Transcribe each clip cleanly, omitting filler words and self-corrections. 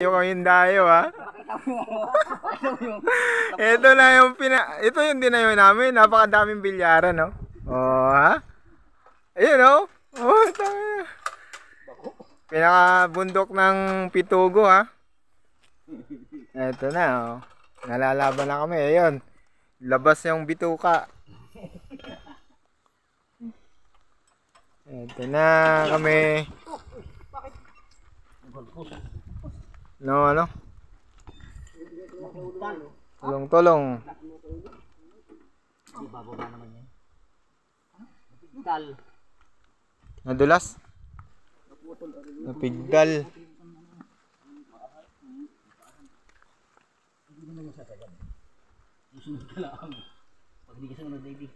Yung dayo ha. Ito na yung ito yung dinayo namin. Napakadaming bilyaran no. Oh ha. Ayun oh. Oh, pinakabundok ng Pitugo ha. Ito na oh. Nalalaban na kami. Ayun. Labas yung bituka. Ito na kami. No, ano? Tulong-tulong. Bababa naman yan. Napigdal. Nadulas? Napigdal. Susunod ka lang. Pag hindi ka sunod, baby.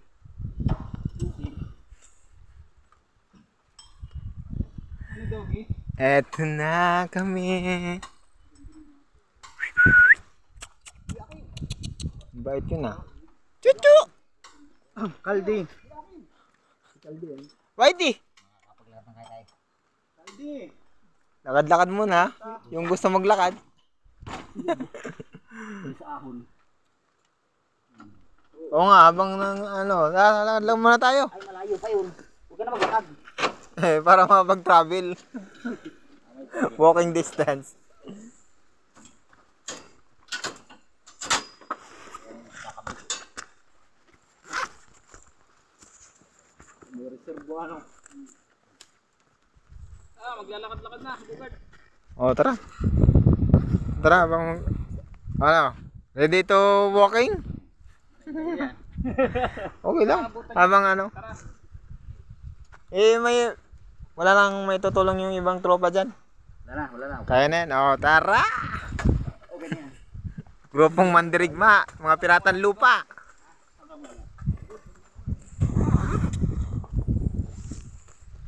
Eto na kami. Bait yun ah. Chuchu! Kaldi. Whitey! Kapaglaban kaya tayo. Kaldi. Lakad-lakad muna. Yung gusto maglakad. Sa ahon. Oo nga, habang lakad lang muna tayo. Ay, malayo pa yun. Huwag ka na maglakad. Para mapag-travel. Walking distance. Maglalakad-lakad na, Bugard. O, tara. Tara, bang... Ano? Ready to walking? Okay lang. Habang ano? Wala lang may tutulong yung ibang tropa dyan. Wala na. Kaya na yan. O, tara! Okay na yan. Grupong mandirigma. Mga piratan lupa.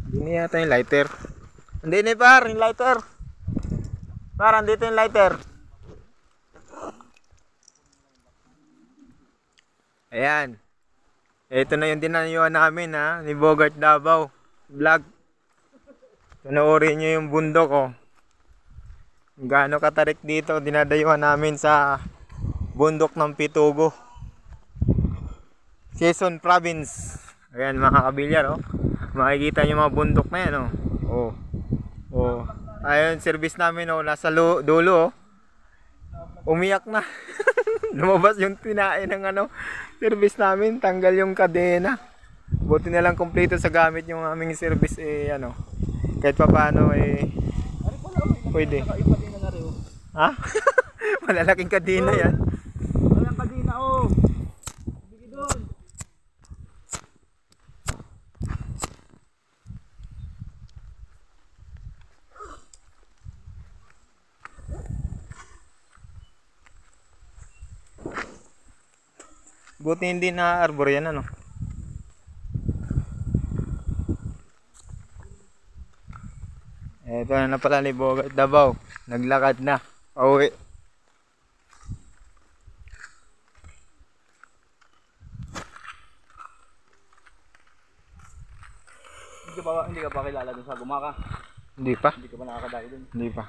Hindi na yata yung lighter. Hindi na par, yung lighter. Par, andito yung lighter. Ayan. Ito na yung dinayuan namin ha, ni Bogart Davao vlog. Panoorin nyo yung bundok oh. Gaano katarik dito, dinadayuhan namin sa bundok ng Pitugo, Quezon Province. Ayan mga kabilyar oh. Makikita nyo mga bundok na yan oh. Oh. Oh. Ayun, service namin oh, nasa dulo oh. Umiyak na. Lumabas yung tinae ng service namin, tanggal yung kadena. Buti na lang kumpleto sa gamit yung aming service kahit pa paano pwede. Ha? Malalaking kadena yan. Walang kadena oh. Bigi doon. Buti hindi na arbor yan ano. Ito na pala ni Bogart Davao. Naglakad na. Pauwi. Hindi ka pa kilala dun sa Gumaka? Hindi pa. Hindi ka pa nakakadayo dun? Hindi pa.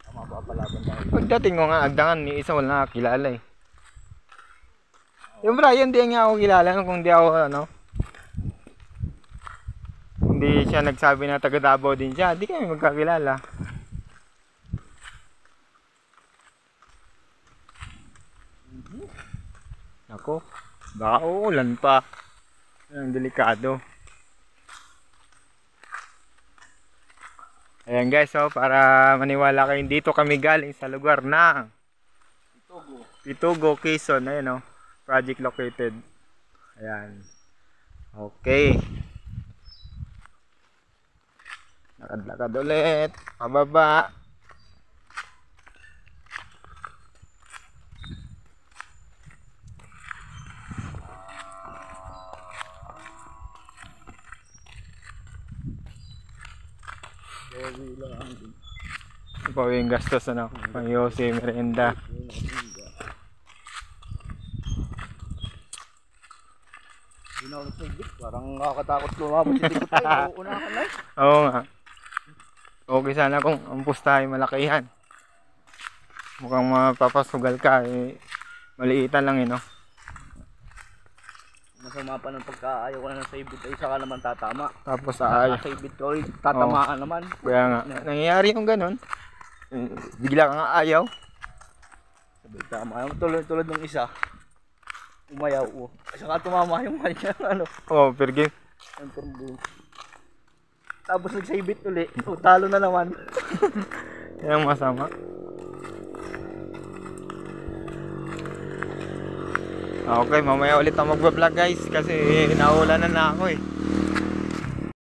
Tama ba palaban tayo? Pagdating ko nga, agdangan ni isa wala nakakilala eh. Yung Brian, di nga ako kilala kung di ako hindi siya nagsabi na taga Davao din siya, di kami magkakilala. Ako, baka uulan pa. Ang delikado. Ayan guys, so para maniwala kayo, dito kami galing sa lugar ng Pitugo, Quezon. Ayan project located. Ayan. Okay. Lakad-lakad ulit. Pababa. Ito pa yung gastos pang Yose, merienda. Parang nakakatakot lumabot yung likod tayo. Uunahan na. Oo nga. Okay sana kung ang pustahe malakihan. Mukhang mapapasugal ka eh. Maliitan lang no. Masama pa ng pagkaayaw ko na ng saibit ay saka naman tatama. Tapos ay. Saibit ko ulit, tatamaan naman. Kaya nga, nangyayari yung ganun. Bigla kang ayaw. Sabi tama. Tulad ng isa. Umayaw ko. Saka tumama yung kanya ano. Oh, per game. Ang turbo. Tapos nagsaibit ulit. So, talo na naman. Yan ang masama. Okay, mamaya ulit ako magbablog guys kasi naulanan na ako eh.